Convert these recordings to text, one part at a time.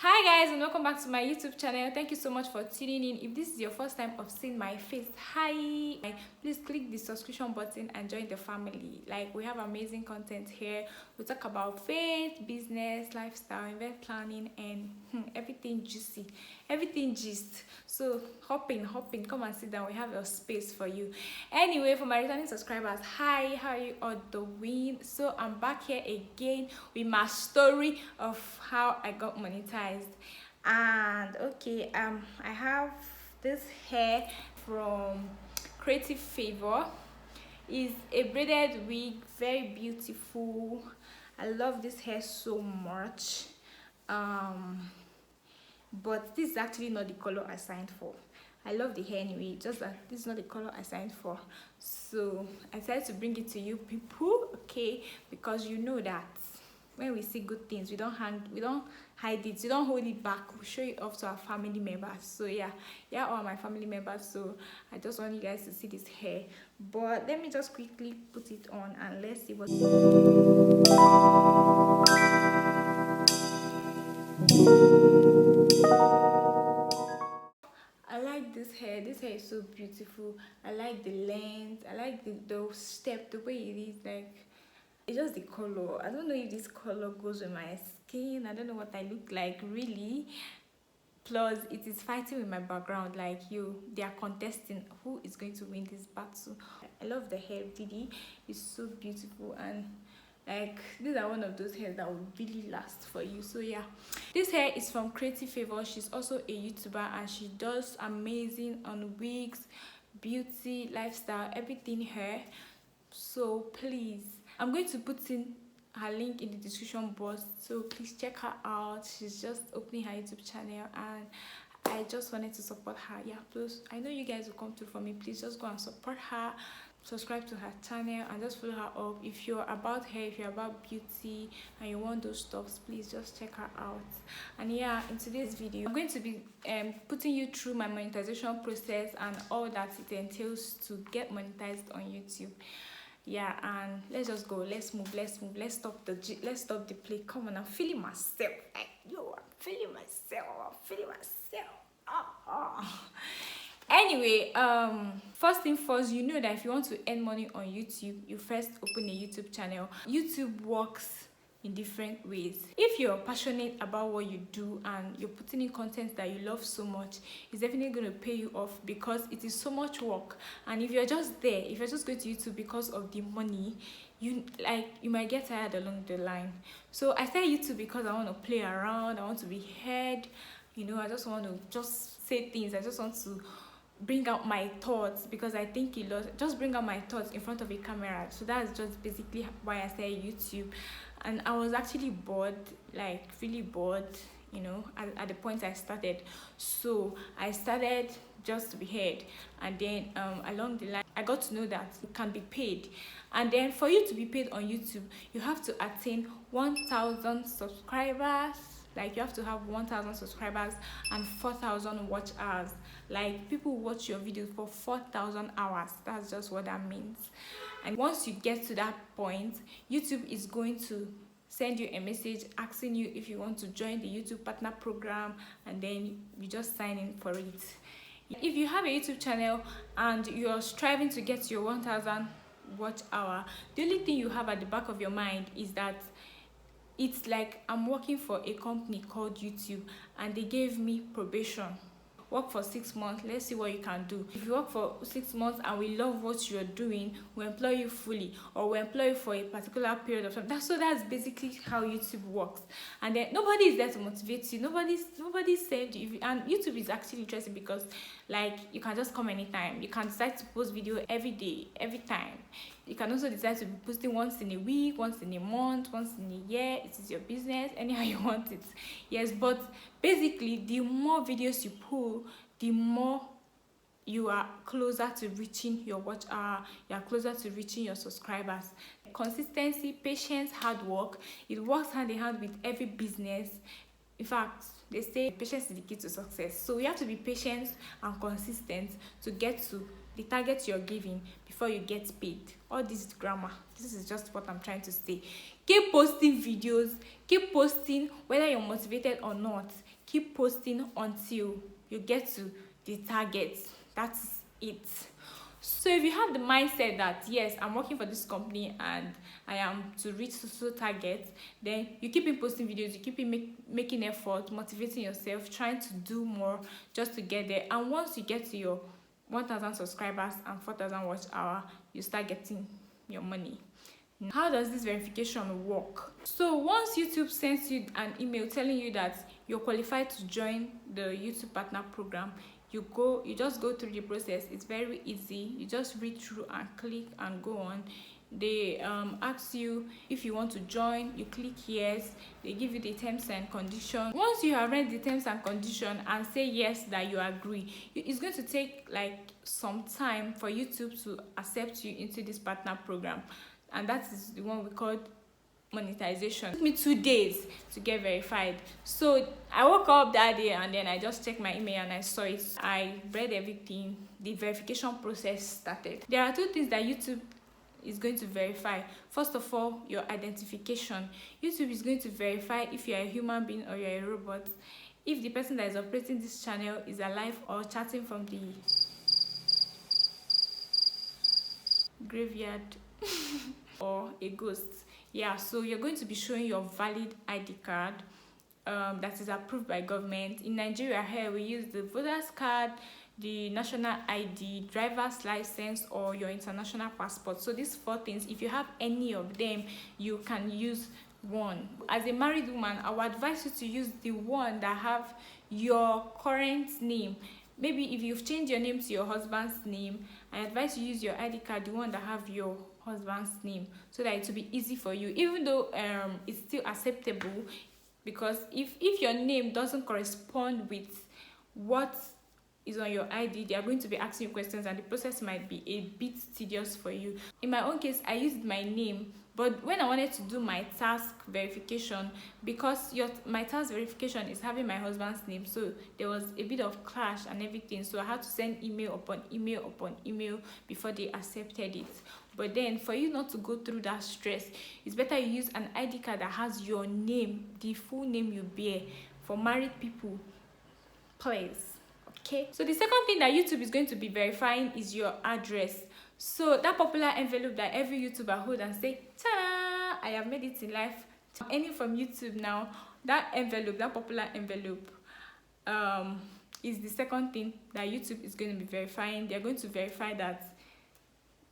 Hi guys, and welcome back to my YouTube channel. Thank you so much for tuning in. If this is your first time of seeing my face, hi, please click the subscription button and join the family. Like, we have amazing content here. We talk about faith, business, lifestyle, event planning, and everything juicy, everything gist. So hop in, come and sit down. We have a space for you. Anyway, for my returning subscribers, hi, how are you all doing? So I'm back here again with my story of how I got monetized. And okay, I have this hair from Creative Favor. It's a braided wig, very beautiful. I love this hair so much. But this is actually not the color I signed for. I love the hair anyway, just that this is not the color I signed for. So I decided to bring it to you people, okay, because you know that when we see good things, we don't hide it, we don't hold it back, we show it off to our family members. So yeah, all my family members. So I just want you guys to see this hair. But let me just quickly put it on and let's see what I like this hair. This hair is so beautiful. I like the length. I like the step, the way it is. Like, it's just the color. I don't know if this color goes with my skin. I don't know what I look like really. Plus, it is fighting with my background. Like, they are contesting who is going to win this battle. I love the hair really. It's so beautiful, and like, these are one of those hairs that will really last for you. So yeah, this hair is from Creative Favor. She's also a YouTuber and she does amazing on wigs, beauty, lifestyle, everything hair. So please, I'm going to put in her link in the description box, so please check her out. She's just opening her YouTube channel and I just wanted to support her. Yeah, plus I know you guys will come through for me. Please just go and support her, subscribe to her channel, and just follow her up. If you're about hair, if you're about beauty and you want those stuffs, please just check her out. And yeah, in today's video I'm going to be putting you through my monetization process and all that it entails to get monetized on YouTube. Yeah, and let's just go. Let's move. Let's stop the play. Come on, I'm feeling myself. Like, I'm feeling myself. Anyway, first thing first, you know that if you want to earn money on YouTube, you first open a YouTube channel. YouTube works in different ways. If you're passionate about what you do and you're putting in content that you love so much, it's definitely going to pay you off because it is so much work. And if you're just there, if you're just going to YouTube because of the money, you might get tired along the line. So I started YouTube because I want to play around, I want to be heard, I just want to just say things, I just want to bring out my thoughts because I think a lot, just bring out my thoughts in front of a camera. So that's just basically why I started YouTube. And I was actually bored, like really bored, at the point I started. So I started just to be heard, and then along the line I got to know that it can be paid. And then for you to be paid on YouTube, you have to attain 1,000 subscribers. Like, you have to have 1,000 subscribers and 4,000 watch hours. Like, people watch your videos for 4,000 hours. That's just what that means. And once you get to that point, YouTube is going to send you a message asking you if you want to join the YouTube partner program, and then you just sign in for it. If you have a YouTube channel and you're striving to get your 1,000 watch hour, the only thing you have at the back of your mind is that it's like I'm working for a company called YouTube and they gave me probation. Work for 6 months, let's see what you can do. If you work for 6 months and we love what you're doing, we employ you fully, or we employ you for a particular period of time. That's basically how YouTube works. And then nobody is there to motivate you. Nobody said you. And YouTube is actually interesting because, like, you can just come anytime. You can decide to post video every day, every time. You can also decide to be posting once in a week, once in a month, once in a year. It is your business, anyhow you want it. Yes, but basically, the more videos you pull, the more you are closer to reaching your watch hour, you are closer to reaching your subscribers. Consistency, patience, hard work, it works hand in hand with every business. In fact, they say patience is the key to success. So we have to be patient and consistent to get to the target you're giving before you get paid. All this grammar, this is just what I'm trying to say. Keep posting videos, keep posting whether you're motivated or not. Keep posting until you get to the target. That's it. So if you have the mindset that yes, I'm working for this company and I am to reach so target, then you keep in posting videos, you keep in making effort, motivating yourself, trying to do more just to get there. And once you get to your 1,000 subscribers and 4,000 watch hour, you start getting your money. How does this verification work? So once YouTube sends you an email telling you that you're qualified to join the YouTube partner program, you just go through the process. It's very easy. You just read through and click and go on. They ask you if you want to join, you click yes. They give you the terms and conditions. Once you have read the terms and conditions and say yes that you agree, it's going to take like some time for YouTube to accept you into this partner program, and that is the one we call monetization. It took me 2 days to get verified. So I woke up that day and then I just checked my email and I saw it. I read everything. The verification process started. There are 2 things that YouTube is going to verify. First of all, your identification. YouTube is going to verify if you are a human being or you're a robot, if the person that is operating this channel is alive or chatting from the graveyard or a ghost. Yeah, so you're going to be showing your valid ID card that is approved by government. In Nigeria here, we use the voter's card, the national ID, driver's license, or your international passport. So these 4 things, if you have any of them, you can use one. As a married woman, I would advise you to use the one that have your current name. Maybe if you've changed your name to your husband's name, I advise you use your ID card, the one that have your husband's name, so that it will be easy for you, even though it's still acceptable, because if your name doesn't correspond with what is on your ID, they are going to be asking you questions and the process might be a bit tedious for you. In my own case, I used my name, but when I wanted to do my task verification, because my task verification is having my husband's name, so there was a bit of clash and everything, so I had to send email upon email upon email before they accepted it. But then for you not to go through that stress, it's better you use an ID card that has your name, the full name you bear. For married people, please. Okay, so the second thing that YouTube is going to be verifying is your address. So that popular envelope that every YouTuber hold and say, ta-da, I have made it in life. I'm earning from YouTube now. That envelope, that popular envelope, is the second thing that YouTube is going to be verifying. They're going to verify that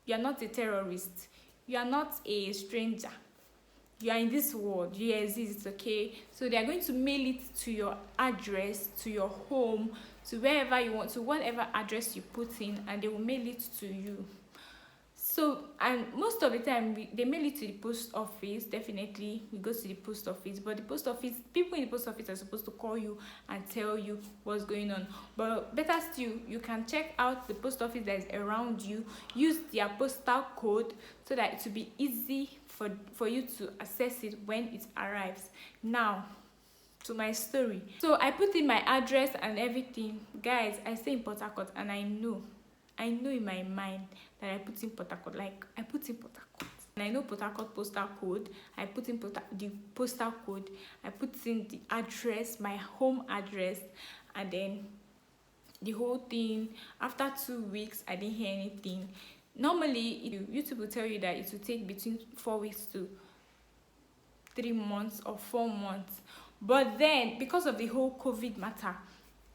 you are not a terrorist, you are not a stranger, you are in this world, you exist. Okay, so they are going to mail it to your address, to your home, to wherever you want, to whatever address you put in, and they will mail it to you. So, and most of the time they mail it to the post office. Definitely we go to the post office, but the post office, people in the post office are supposed to call you and tell you what's going on. But better still, you can check out the post office that is around you, use their postal code so that it will be easy for you to access it when it arrives. Now to my story. So I put in my address and everything. Guys, I stay in Port Harcourt, and I know in my mind that I put in Port Harcourt. Like, I put in Port Harcourt. And I know Port Harcourt postal code. I put in the postal code. I put in the address, my home address, and then the whole thing. After 2 weeks, I didn't hear anything. Normally, YouTube will tell you that it will take between 4 weeks to 3 months or 4 months. But then, because of the whole COVID matter,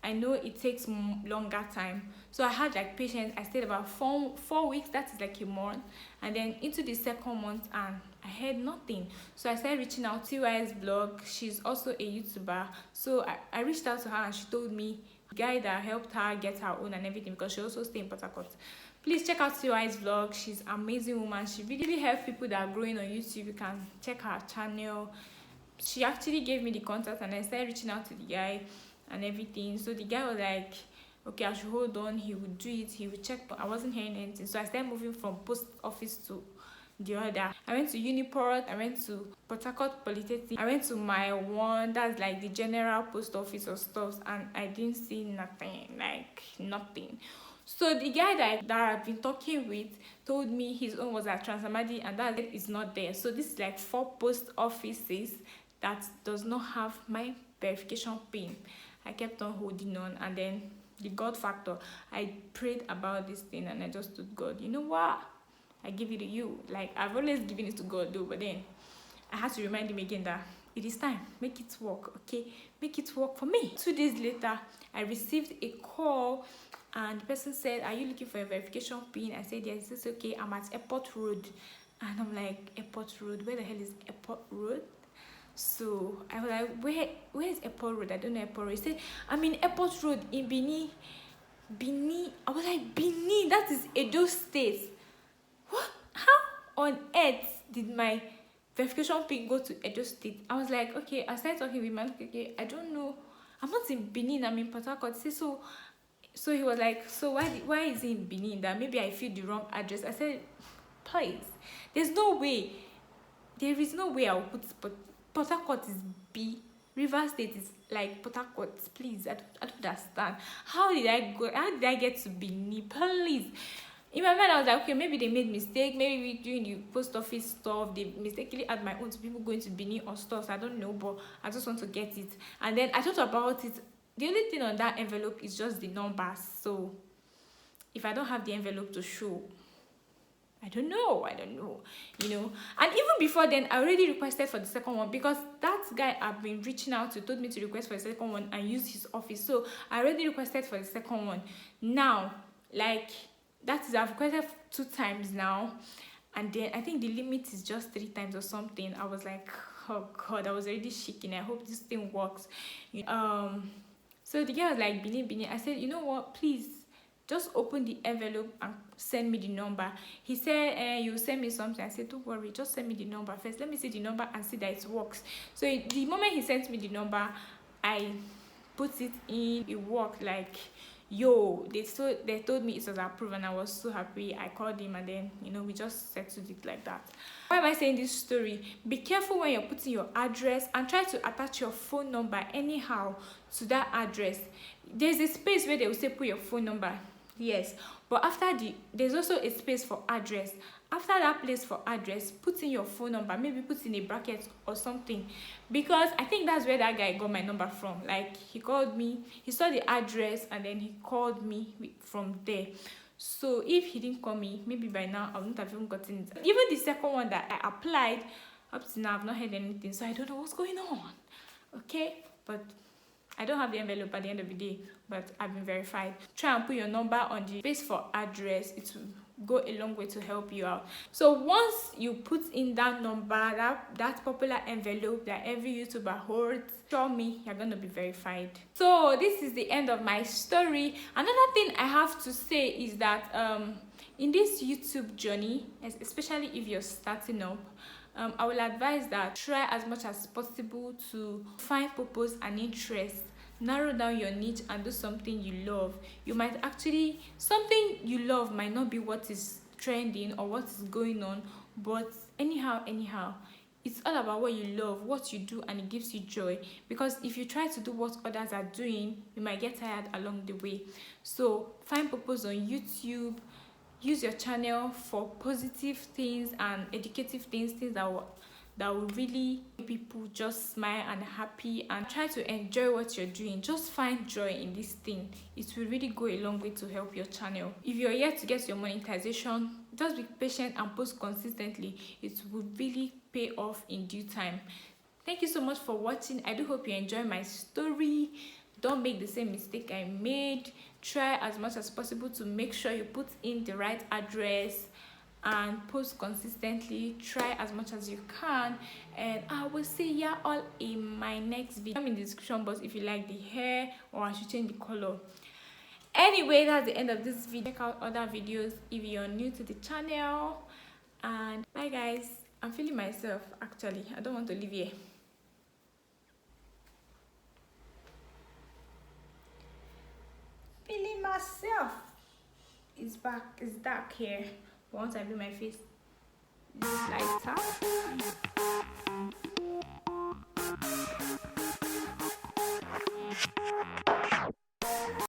I know it takes longer time. So I had like patience. I stayed about four weeks, that is like a month. And then into the second month, and I heard nothing. So I started reaching out to TY's blog. She's also a YouTuber. So I reached out to her and she told me the guy that helped her get her own and everything, because she also stays in Port Harcourt. Please check out TY's vlog. She's an amazing woman. She really helps people that are growing on YouTube. You can check her channel. She actually gave me the contact and I started reaching out to the guy and everything. So the guy was like, okay, I should hold on, he would do it, he would check, but I wasn't hearing anything. So I started moving from post office to the other. I went to Uniport, I went to Port Harcourt Polytechnic, I went to my one, that's like the general post office or stuff, and I didn't see nothing, like nothing. So the guy that I've been talking with told me his own was at Transamadi and that is not there. So this is like 4 post offices that does not have my verification pin. I kept on holding on, and then the God factor, I prayed about this thing and I just told God, you know what, I give it to you. Like, I've always given it to God though, but then I had to remind him again that it is time, make it work, okay, make it work for me. 2 days later, I received a call and the person said, are you looking for a verification pin? I said yes. It's okay, I'm at Airport Road. And I'm like, Airport Road, where the hell is Airport Road? So I was like, where is Airport Road? I don't know Airport Road. He said, I'm in Airport Road in Benin. I was like, Benin, that is Edo State. What? How on earth did my verification pin go to Edo State? I was like, okay. I started talking with my, okay, I don't know, I'm not in Benin, I'm in Port Harcourt. So he was like, so why is he in Benin? That maybe I filled the wrong address. I said, please, there is no way I'll put Port Harcourt is B, River State is like Port Harcourt. Please, I don't understand. How did I get to Benin? Please. In my mind, I was like, okay, maybe they made mistake. Maybe doing the post office stuff, they mistakenly add my own to people going to Benin or stuff. I don't know, but I just want to get it. And then I thought about it. The only thing on that envelope is just the numbers. So if I don't have the envelope to show, I don't know, you know. And even before then, I already requested for the second one because that guy I've been reaching out to told me to request for the second one and use his office. So I already requested for the second one. Now, like, that is, I've requested 2 times now. And then I think the limit is just 3 times or something. I was like, oh God, I was already shaking. I hope this thing works. So the guy was like, Benin. I said, you know what, please, just open the envelope and send me the number. He said, you send me something. I said, don't worry, just send me the number first. Let me see the number and see that it works. So the moment he sent me the number, I put it in. It worked. Like, yo, they told me it was approved and I was so happy. I called him and then, you know, we just settled it like that. Why am I saying this story? Be careful when you're putting your address and try to attach your phone number anyhow to that address. There's a space where they will say put your phone number. Yes, but there's also a space for address. After that place for address, put in your phone number, maybe put in a bracket or something, because I think that's where that guy got my number from. Like, he called me, he saw the address and then he called me from there. So if he didn't call me, maybe by now I wouldn't have even gotten it. Even the second one that I applied, up to now I've not heard anything, so I don't know what's going on. Okay, but I don't have the envelope at the end of the day, but I've been verified. Try and put your number on the space for address. It will go a long way to help you out. So once you put in that number, that popular envelope that every YouTuber holds, show me you're going to be verified. So this is the end of my story. Another thing I have to say is that in this YouTube journey, especially if you're starting up, I will advise that try as much as possible to find purpose and interest. Narrow down your niche and do something you love. You might actually, something you love might not be what is trending or what is going on, but anyhow, it's all about what you love, what you do, and it gives you joy. Because if you try to do what others are doing, you might get tired along the way. So find purpose on YouTube. Use your channel for positive things and educative things that will really make people just smile and happy, and try to enjoy what you're doing. Just find joy in this thing. It will really go a long way to help your channel. If you're yet to get your monetization, just be patient and post consistently. It will really pay off in due time. Thank you so much for watching. I do hope you enjoy my story. Don't make the same mistake I made. Try as much as possible to make sure you put in the right address and post consistently. Try as much as you can, and I will see ya all in my next video. I'm in the description box if you like the hair or I should change the color. Anyway, that's the end of this video. Check out other videos if you're new to the channel, and bye guys. I'm feeling myself actually. I don't want to leave here. Feeling myself. It's back. It's dark here. Once I do my face, this lighter.